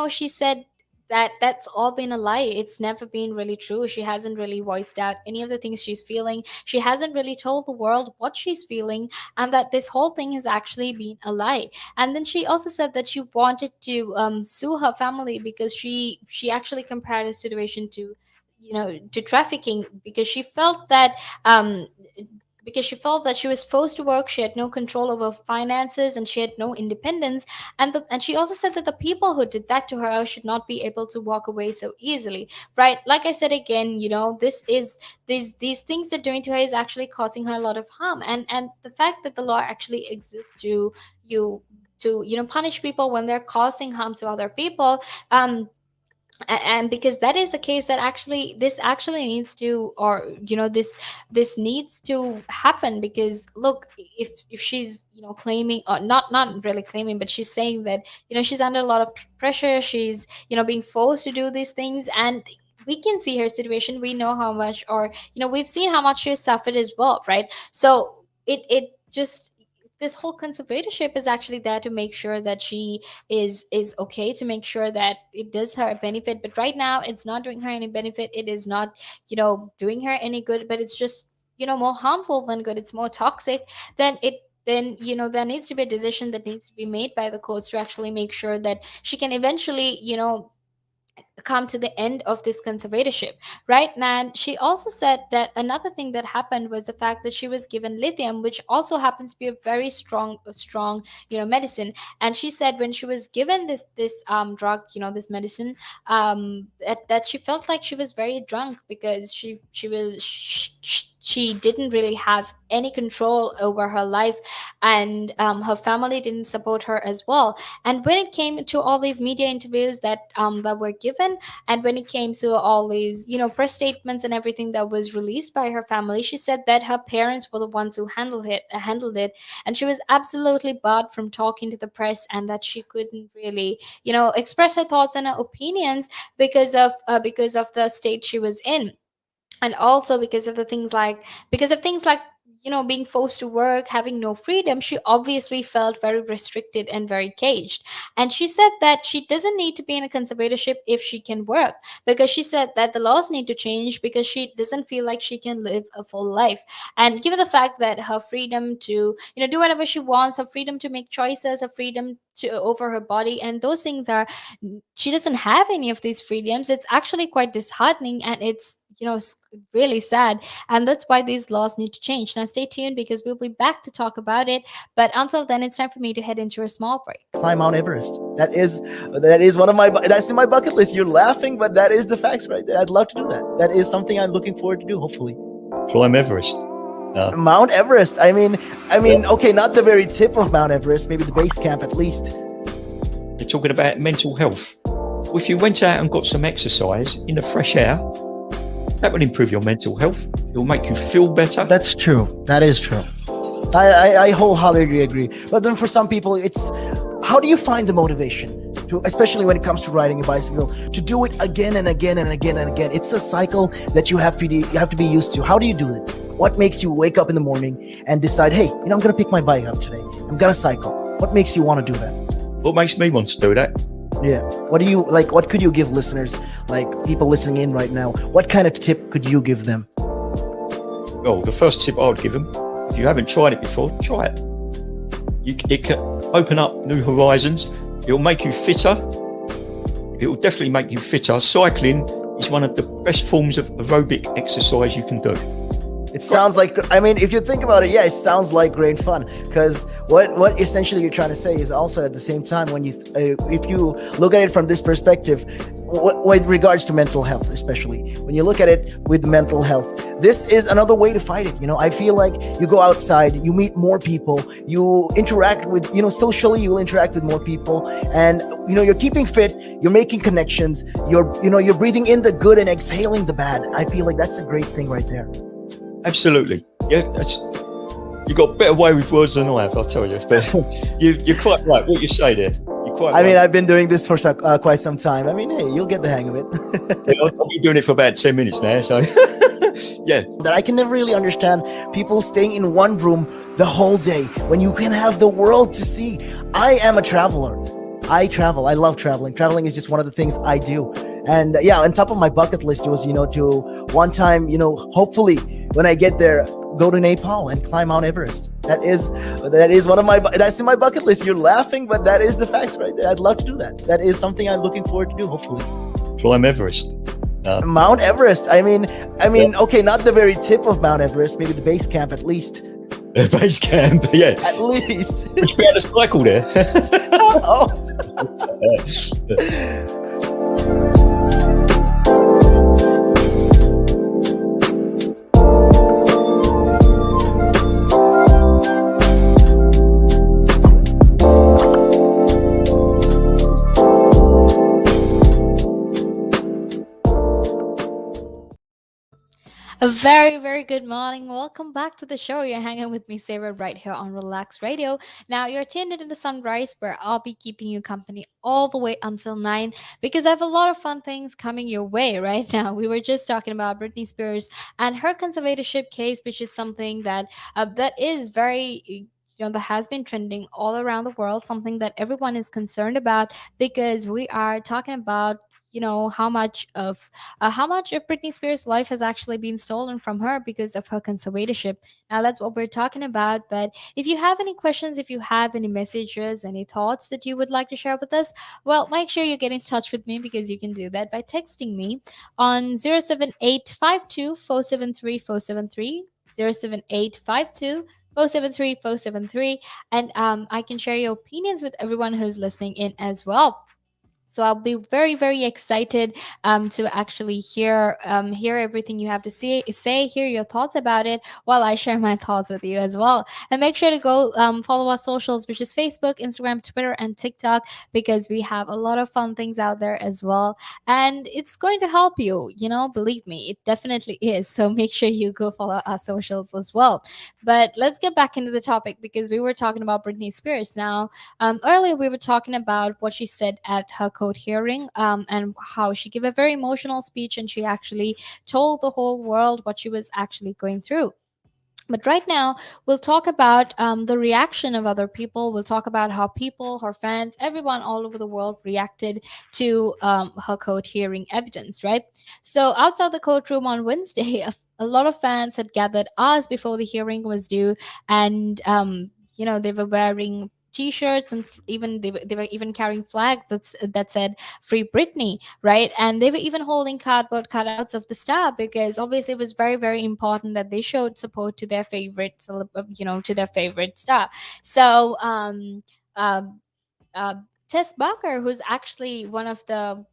she said that that's all been a lie. It's never been really true. She hasn't really voiced out any of the things she's feeling. She hasn't really told the world what she's feeling, and that this whole thing has actually been a lie. And then she also said that she wanted to sue her family because she actually compared her situation to to trafficking, because she felt that she was forced to work. She had no control over finances, and she had no independence. And she also said that the people who did that to her should not be able to walk away so easily, right? Like I said again, this is these things they're doing to her is actually causing her a lot of harm. And the fact that the law actually exists to punish people when they're causing harm to other people, and because that is the case, that this actually needs to, or this needs to happen. Because look, if she's claiming, or not really claiming, but she's saying that she's under a lot of pressure, she's being forced to do these things, and we can see her situation, we know how much, or we've seen how much she has suffered as well, right? So it just, this whole conservatorship is actually there to make sure that she is okay, to make sure that it does her a benefit. But right now it's not doing her any benefit. It is not doing her any good, but it's just more harmful than good. It's more toxic than it. Then there needs to be a decision that needs to be made by the courts to actually make sure that she can eventually come to the end of this conservatorship, right? And she also said that another thing that happened was the fact that she was given lithium, which also happens to be a very strong medicine. And she said when she was given this drug, this medicine, that she felt like she was very drunk, because she didn't really have any control over her life, and her family didn't support her as well. And when it came to all these media interviews that were given, and when it came to all these press statements and everything that was released by her family, she said that her parents were the ones who handled it, and she was absolutely barred from talking to the press, and that she couldn't really express her thoughts and her opinions because of the state she was in. And also because of things like being forced to work, having no freedom, she obviously felt very restricted and very caged. And she said that she doesn't need to be in a conservatorship if she can work, because she said that the laws need to change, because she doesn't feel like she can live a full life. And given the fact that her freedom to do whatever she wants, her freedom to make choices, her freedom to over her body, and those things she doesn't have any of these freedoms, it's actually quite disheartening, and it's really sad. And that's why these laws need to change. Now stay tuned, because we'll be back to talk about it, but until then it's time for me to head into a small break. Climb Mount Everest. That is one of that's in my bucket list. You're laughing, but that is the facts right there. I'd love to do that. That is something I'm looking forward to do, hopefully. Climb Everest. Mount Everest. I mean, okay, not the very tip of Mount Everest, maybe the base camp at least. They're talking about mental health. Well, if you went out and got some exercise in the fresh air, that will improve your mental health. It will make you feel better. That's true. That is true. I wholeheartedly agree. But then for some people, it's how do you find the motivation to, especially when it comes to riding a bicycle, to do it again and again and again and again? It's a cycle that you have to be used to. How do you do it? What makes you wake up in the morning and decide, hey, I'm going to pick my bike up today. I'm going to cycle. What makes you want to do that? What makes me want to do that? Yeah. What do you like? What could you give listeners, like people listening in right now? What kind of tip could you give them? Well, the first tip I would give them, if you haven't tried it before, try it. It can open up new horizons. It will make you fitter. It will definitely make you fitter. Cycling is one of the best forms of aerobic exercise you can do. It sounds like, I mean, if you think about it, yeah, it sounds like great fun. Because what essentially you're trying to say is also at the same time, when you if you look at it from this perspective, with regards to mental health, especially when you look at it with mental health, this is another way to fight it. I feel like you go outside, you meet more people, you interact with, socially, you will interact with more people, and you're keeping fit, you're making connections, you're breathing in the good and exhaling the bad. I feel like that's a great thing right there. Absolutely. Yeah, you got a better way with words than I have, I'll tell you. But you're quite right. What you say there. You're quite right. I mean, I've been doing this for quite some time. I mean, hey, you'll get the hang of it. Yeah, I've been doing it for about 10 minutes now, so yeah. That I can never really understand people staying in one room the whole day when you can have the world to see. I am a traveler. I travel. I love traveling. Traveling is just one of the things I do. And yeah, on top of my bucket list was, to one time, hopefully when I get there, go to Nepal and climb Mount Everest. That is one of that's in my bucket list. You're laughing, but that is the facts right there. I'd love to do that. That is something I'm looking forward to do, hopefully. Climb Everest. Mount Everest. I mean, okay, not the very tip of Mount Everest, maybe the base camp at least. Base camp, yeah. At least. Would you be able to cycle there? Oh. A very, very good morning. Welcome back to the show. You're hanging with me, Sarah, right here on Relax Radio. Now, you're tuned into the sunrise where I'll be keeping you company all the way until 9 because I have a lot of fun things coming your way right now. We were just talking about Britney Spears and her conservatorship case, which is something that is very that has been trending all around the world, something that everyone is concerned about because we are talking about how much of Britney Spears' life has actually been stolen from her because of her conservatorship. Now that's what we're talking about. But if you have any questions, if you have any messages, any thoughts that you would like to share with us, well, make sure you get in touch with me because you can do that by texting me on 07852 473 473 07852 473 473, and I can share your opinions with everyone who's listening in as well. So I'll be very, very excited to actually hear everything you have to say, hear your thoughts about it while I share my thoughts with you as well. And make sure to go follow our socials, which is Facebook, Instagram, Twitter, and TikTok, because we have a lot of fun things out there as well. And it's going to help you, believe me, it definitely is. So make sure you go follow our socials as well. But let's get back into the topic because we were talking about Britney Spears. Now, earlier we were talking about what she said at her court hearing and how she gave a very emotional speech and she actually told the whole world what she was actually going through. But right now, we'll talk about the reaction of other people. We'll talk about how people, her fans, everyone all over the world reacted to her court hearing evidence, right? So outside the courtroom on Wednesday, a lot of fans had gathered hours before the hearing was due, and they were wearing t-shirts and even they were even carrying flags that said "Free Britney," right? And they were even holding cardboard cutouts of the star because obviously it was very, very important that they showed support to their favorite to their favorite star. So uh, uh, Tess Barker, who's actually one of the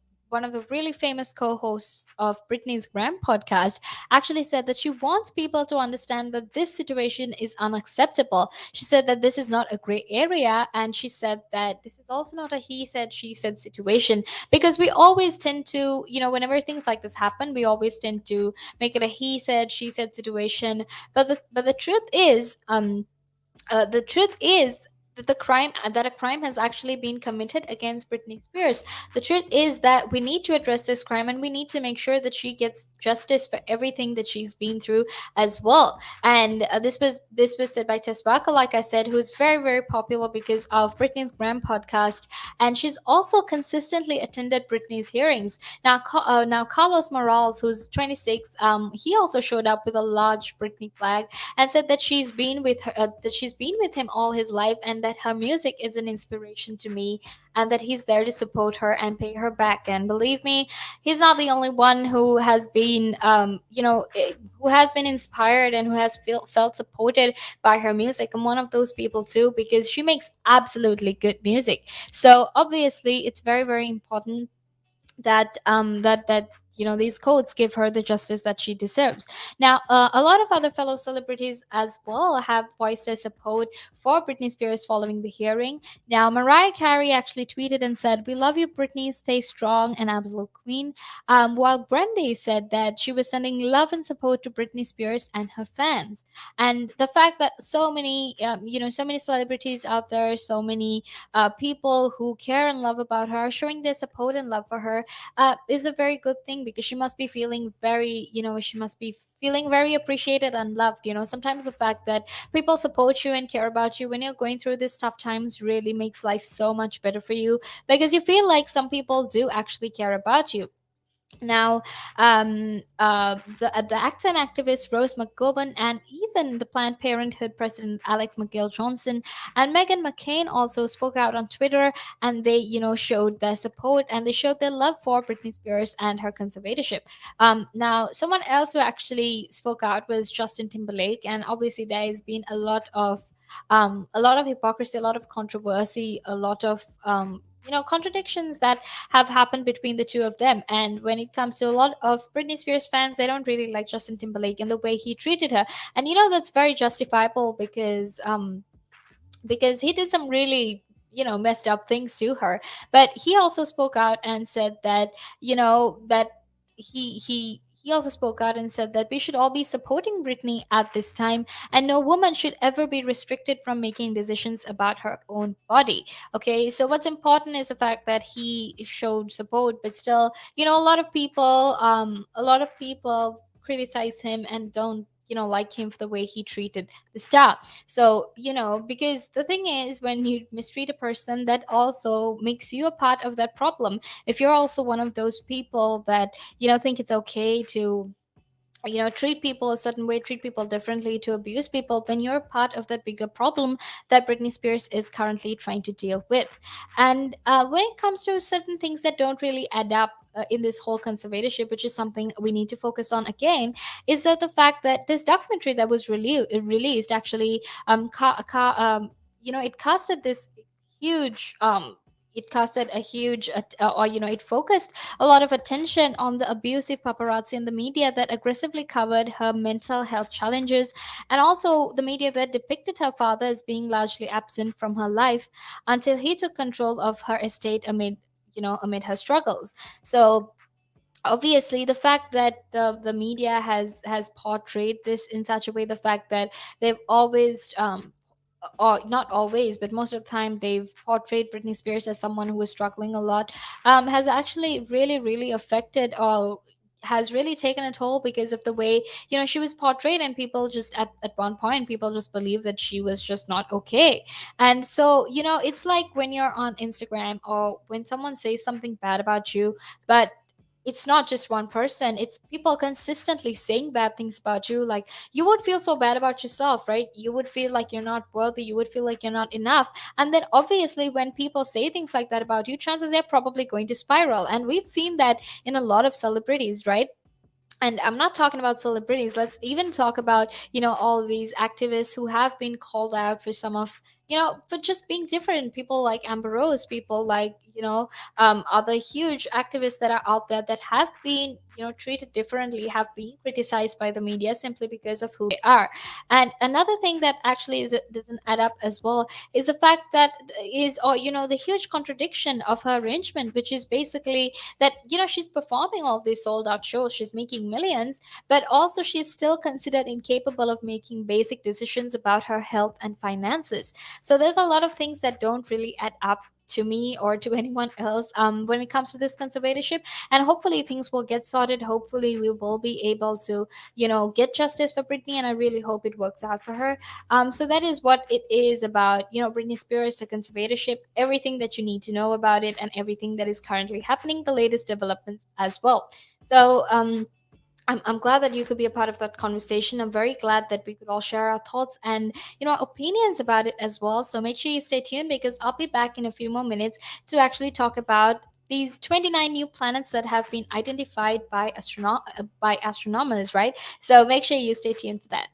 really famous co-hosts of Britney's Gram podcast, actually said that she wants people to understand that this situation is unacceptable. She said that this is not a gray area, and she said that this is also not a he said, she said situation, because we always tend to, whenever things like this happen, we always tend to make it a he said, she said situation. But the truth is, that a crime has actually been committed against Britney Spears. The truth is that we need to address this crime and we need to make sure that she gets justice for everything that she's been through as well. And this was said by Tess Barker, like I said, who's very, very popular because of Britney's Gram podcast, and she's also consistently attended Britney's hearings. Now Carlos Morales, who's 26, he also showed up with a large Britney flag and said that she's been with him all his life, and that her music is an inspiration to me, and that he's there to support her and pay her back. And believe me, he's not the only one who has been, who has been inspired and who has felt supported by her music. I'm one of those people too, because she makes absolutely good music. So obviously, it's very, very important that these codes give her the justice that she deserves. Now, a lot of other fellow celebrities as well have voiced their support for Britney Spears following the hearing. Now, Mariah Carey actually tweeted and said, "We love you, Britney. Stay strong and absolute queen." While Brandy said that she was sending love and support to Britney Spears and her fans. And the fact that so many, so many celebrities out there, so many people who care and love about her, showing their support and love for her, is a very good thing, because she must be feeling very, she must be feeling very appreciated and loved. Sometimes the fact that people support you and care about you when you're going through these tough times really makes life so much better for you, because you feel like some people do actually care about you. Now, the actor and activist Rose McGowan, and even the Planned Parenthood president Alex McGill Johnson and Meghan McCain also spoke out on Twitter, and they, showed their support and they showed their love for Britney Spears and her conservatorship. Now, someone else who actually spoke out was Justin Timberlake, and obviously there has been a lot of hypocrisy, a lot of controversy, a lot of contradictions that have happened between the two of them. And when it comes to a lot of Britney Spears fans, they don't really like Justin Timberlake and the way he treated her. And that's very justifiable, because he did some really messed up things to her. But he also spoke out and said that, that he also spoke out and said that we should all be supporting Britney at this time, and no woman should ever be restricted from making decisions about her own body. Okay, so what's important is the fact that he showed support, but still, a lot of people criticize him and don't like him for the way he treated the star. So, because the thing is, when you mistreat a person, that also makes you a part of that problem. If you're also one of those people that think it's okay to treat people a certain way, treat people differently, to abuse people, then you're part of that bigger problem that Britney Spears is currently trying to deal with. And when it comes to certain things that don't really add up in this whole conservatorship, which is something we need to focus on again, is that the fact that this documentary that was released actually, it casted this huge it casted a huge or it focused a lot of attention on the abusive paparazzi in the media that aggressively covered her mental health challenges, and also the media that depicted her father as being largely absent from her life until he took control of her estate amid her struggles. So obviously, the fact that the media has portrayed this in such a way, the fact that they've always or not always, but most of the time, they've portrayed Britney Spears as someone who is struggling a lot, has actually really, really affected, or has really taken a toll, because of the way she was portrayed. And people just, at one point, people just believed that she was just not okay. And so, it's like when you're on Instagram, or when someone says something bad about you, but it's not just one person, it's people consistently saying bad things about you. Like, you would feel so bad about yourself, right? You would feel like you're not worthy, you would feel like you're not enough. And then obviously, when people say things like that about you, chances are probably going to spiral. And we've seen that in a lot of celebrities, right? And I'm not talking about celebrities, let's even talk about all these activists who have been called out for some of for just being different. People like Amber Rose, people like other huge activists that are out there that have been treated differently, have been criticized by the media simply because of who they are. And another thing that actually doesn't add up as well is the fact that is or the huge contradiction of her arrangement, which is basically that she's performing all these sold out shows, she's making millions, but also she's still considered incapable of making basic decisions about her health and finances. So there's a lot of things that don't really add up to me or to anyone else when it comes to this conservatorship. And hopefully things will get sorted, hopefully we will be able to get justice for Britney, and I really hope it works out for her. So that is what it is about, Britney Spears, the conservatorship, everything that you need to know about it, and everything that is currently happening, the latest developments as well. So I'm glad that you could be a part of that conversation. I'm very glad that we could all share our thoughts and our opinions about it as well. So make sure you stay tuned because I'll be back in a few more minutes to actually talk about these 29 new planets that have been identified by by astronomers, right? So make sure you stay tuned for that.